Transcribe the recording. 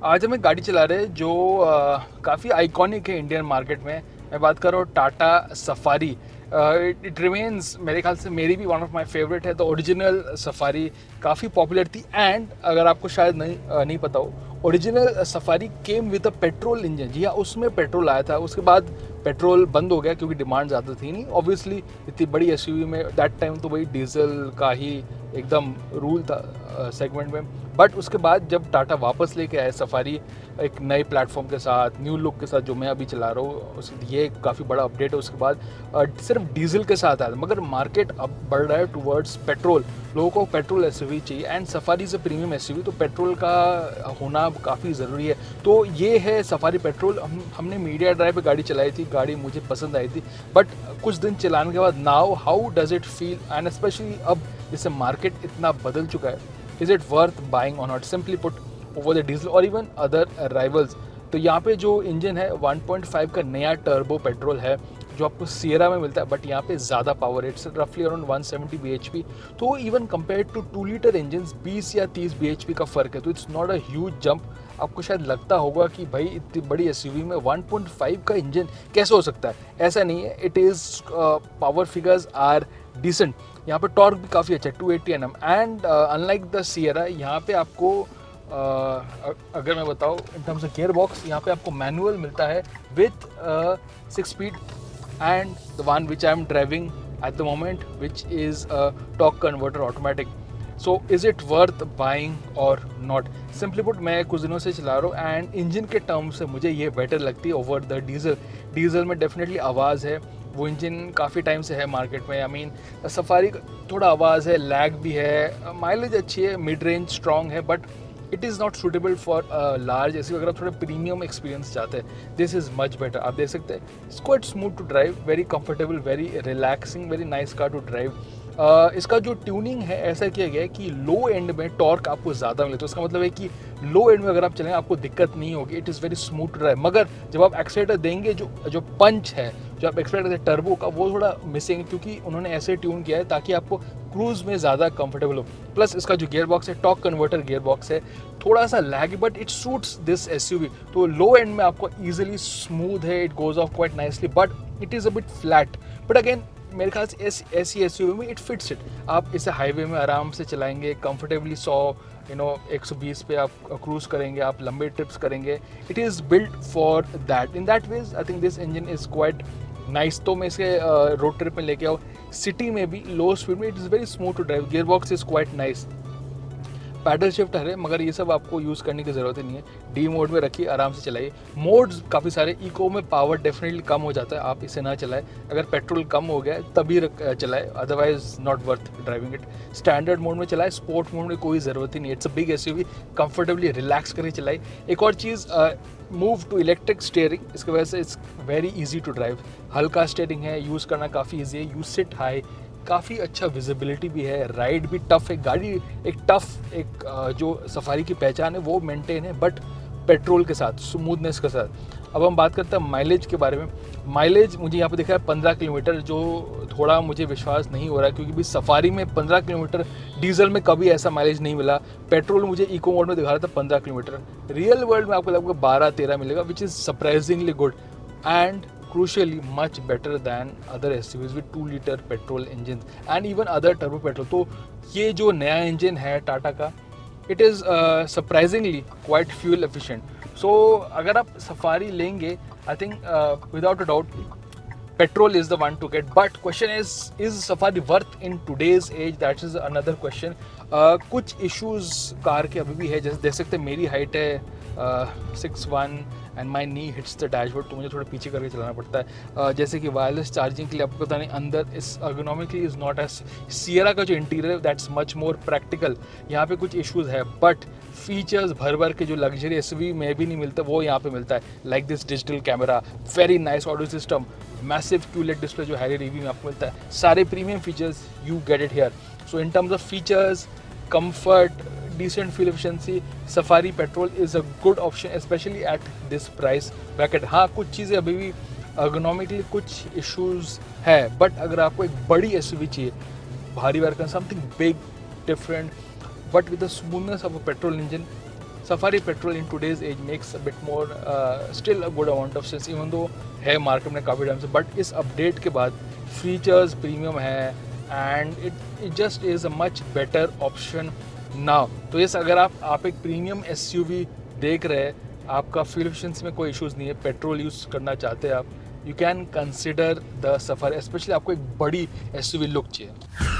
आज हम एक गाड़ी चला रहे हैं जो काफ़ी आइकॉनिक है इंडियन मार्केट में। मैं बात कर रहा हूँ टाटा सफारी। इट रिमेन्स मेरे ख्याल से मेरी भी वन ऑफ माय फेवरेट है। द ओरिजिनल सफारी काफ़ी पॉपुलर थी एंड अगर आपको शायद नहीं पता हो, original Safari came with a petrol engine. जी हाँ, उसमें पेट्रोल आया था। उसके बाद पेट्रोल बंद हो गया क्योंकि डिमांड ज़्यादा थी नहीं। ऑब्वियसली इतनी बड़ी एसयूवी में दैट टाइम तो वही डीजल का ही एकदम रूल था सेगमेंट में। बट उसके बाद जब टाटा वापस लेके आए सफारी एक नए प्लेटफॉर्म के साथ, न्यू लुक के साथ, जो मैं अभी चला रहा हूँ, ये काफ़ी बड़ा अपडेट है। उसके बाद सिर्फ डीजल के साथ आया, मगर मार्केट अब बढ़ रहा है टुवर्ड्स पेट्रोल। लोगों को पेट्रोल एसयूवी चाहिए एंड सफारी से प्रीमियम एसयूवी, तो पेट्रोल का होना काफ़ी ज़रूरी है। तो ये है सफारी पेट्रोल। हमने मीडिया ड्राइव पे गाड़ी चलाई थी, गाड़ी मुझे पसंद आई थी। बट कुछ दिन चलाने के बाद now how does it feel, and specially अब जैसे मार्केट इतना बदल चुका है, इज इट वर्थ बाइंग और not, simply put over the diesel और इवन अदर राइवल्स। तो यहाँ पे जो इंजन है 1.5 का नया टर्बो पेट्रोल है जो आपको सियरा में मिलता है, बट यहाँ पे ज़्यादा पावर, इट्स रफली अराउंड 170 bhp। तो even compare to 2 litre engine 20 या 30 bhp का फ़र्क है। तो it's not a huge jump. आपको शायद लगता होगा कि भाई इतनी बड़ी एसयूवी में 1.5 का इंजन कैसे हो सकता है, ऐसा नहीं है। It is power figures are decent. यहाँ पे टॉर्क भी काफ़ी अच्छा है, 280 Nm, and unlike the Sierra यहाँ पे आपको अगर मैं बताऊँ in terms of gear box, यहाँ पे आपको मैनुअल मिलता है with 6 speed and the one which I am driving at the moment, which is a torque converter automatic. So is it worth buying or not? Simply put, मैं कुछ दिनों से चला रहा हूँ एंड इंजन के टर्म से मुझे ये बेटर लगती है ओवर द डीजल। डीजल में डेफिनेटली आवाज़ है, वो इंजन काफ़ी टाइम से है मार्केट में। आई मीन सफारी थोड़ा आवाज़ है, लैग भी है, माइलेज अच्छी है, मिड रेंज स्ट्रॉन्ग है, but it is not suitable for large ऐसे। अगर आप थोड़ा प्रीमियम एक्सपीरियंस चाहते हैं, दिस इज़ मच बेटर। आप देख सकते हैं it's quite smooth to drive, very comfortable, very relaxing, very nice car to drive. इसका जो ट्यूनिंग है ऐसा किया गया है कि लो एंड में टॉर्क आपको ज़्यादा मिले, तो इसका मतलब है कि लो एंड में अगर आप चलेंगे आपको दिक्कत नहीं होगी। It is very smooth to drive. मगर जब आप एक्सीलेटर देंगे, जो पंच है, जो आप एक्सीलेटर देते टर्बो का, वो थोड़ा मिसिंग है क्योंकि उन्होंने ऐसे ट्यून किया है ताकि आपको क्रूज़ में ज़्यादा कंफर्टेबल हो। प्लस इसका जो गियर बॉक्स है, टॉर्क कन्वर्टर गियर बॉक्स है, थोड़ा सा lag, but it suits this SUV. तो लो एंड में आपको ईजिली स्मूथ है, it goes off quite nicely, but it is a bit flat. But again मेरे ख्याल से ऐसी एसयूवी में इट फिट्स इट। आप इसे हाईवे में आराम से चलाएंगे कंफर्टेबली, 120 पे आप क्रूज़ करेंगे, आप लंबे ट्रिप्स करेंगे। It is built for that. In that ways I think this engine is quite nice. तो मैं इसे रोड ट्रिप में लेके आऊँ, सिटी में भी लो स्पीड में, it is very smooth to drive. Gear box is quite nice, paddle shifter है, मगर ये सब आपको यूज़ करने की ज़रूरत ही नहीं है। डी मोड में रखिए, आराम से चलाइए। मोड्स काफ़ी सारे, इको में पावर डेफिनेटली कम हो जाता है, आप इसे ना चलाएं। अगर पेट्रोल कम हो गया है तभी चलाएं, otherwise not worth driving it. Standard mode में चलाएं, स्पोर्ट मोड में कोई ज़रूरत ही नहीं है। It's a big SUV, comfortably relax करके चलाइए। एक और चीज़, मूव टू इलेक्ट्रिक स्टीयरिंग, इसकी वजह से it's very easy to drive. हल्का स्टीयरिंग है, यूज़ करना काफ़ी ईजी है। यू सिट हाई, काफ़ी अच्छा विजिबिलिटी भी है, राइड भी टफ है। गाड़ी एक टफ, जो सफारी की पहचान है वो मेंटेन है, बट पेट्रोल के साथ, स्मूथनेस के साथ। अब हम बात करते हैं माइलेज के बारे में। माइलेज मुझे यहाँ पे दिखा है 15 किलोमीटर, जो थोड़ा मुझे विश्वास नहीं हो रहा है क्योंकि भी सफारी में 15 किलोमीटर, डीजल में कभी ऐसा माइलेज नहीं मिला। पेट्रोल मुझे इको मोड में दिखा रहा था 15 किलोमीटर, रियल वर्ल्ड में आपको लगभग 12-13 मिलेगा, which is surprisingly good and crucially much better than other SUVs with 2 liter petrol engines and even other turbo petrol। तो ये जो नया इंजन है टाटा का, it is surprisingly quite fuel efficient। so अगर आप सफारी लेंगे, I think without a doubt petrol is the one to get, but question is safari worth in today's age? That is another question। कुछ issues car के अभी भी है, जैसे देख सकते हैं मेरी हाइट है 6'1" and my knee hits the dashboard, तो मुझे थोड़ा पीछे करके चलाना पड़ता है। जैसे कि वायरलेस चार्जिंग के लिए आपको पता नहीं, अंदर इस ergonomically is not as Sierra का जो इंटीरियर है दैट्स मच मोर प्रैक्टिकल। यहाँ पे कुछ इश्यूज़ है, बट फीचर्स भर भर के जो लग्जरी एसयूवी में भी नहीं मिलता वो यहाँ पे मिलता है। Like this digital camera, very nice audio system, massive culotte display जो हैरी रिव्यू में आपको मिलता है, सारे premium features you get it here. So in terms of features, comfort, decent fuel efficiency, Safari petrol is a good option especially at this price bracket। हाँ, कुछ चीज़ें अभी भी ergonomically कुछ issues है, बट अगर आपको एक बड़ी SUV चाहिए, भारी वर्कन, something big different, but with the smoothness of a petrol engine, Safari petrol in today's age makes a bit more still a good amount of sense, even though है market में काफ़ी टाइम से, but इस update के बाद features premium है and it just is a much better option now. तो yes, अगर आप एक प्रीमियम एसयूवी देख रहे हैं, आपका फ्यूल एफिशिएंसी में कोई इश्यूज़ नहीं है, पेट्रोल यूज़ करना चाहते हैं आप, you can consider the suffer, specially आपको एक बड़ी एसयूवी लुक चाहिए।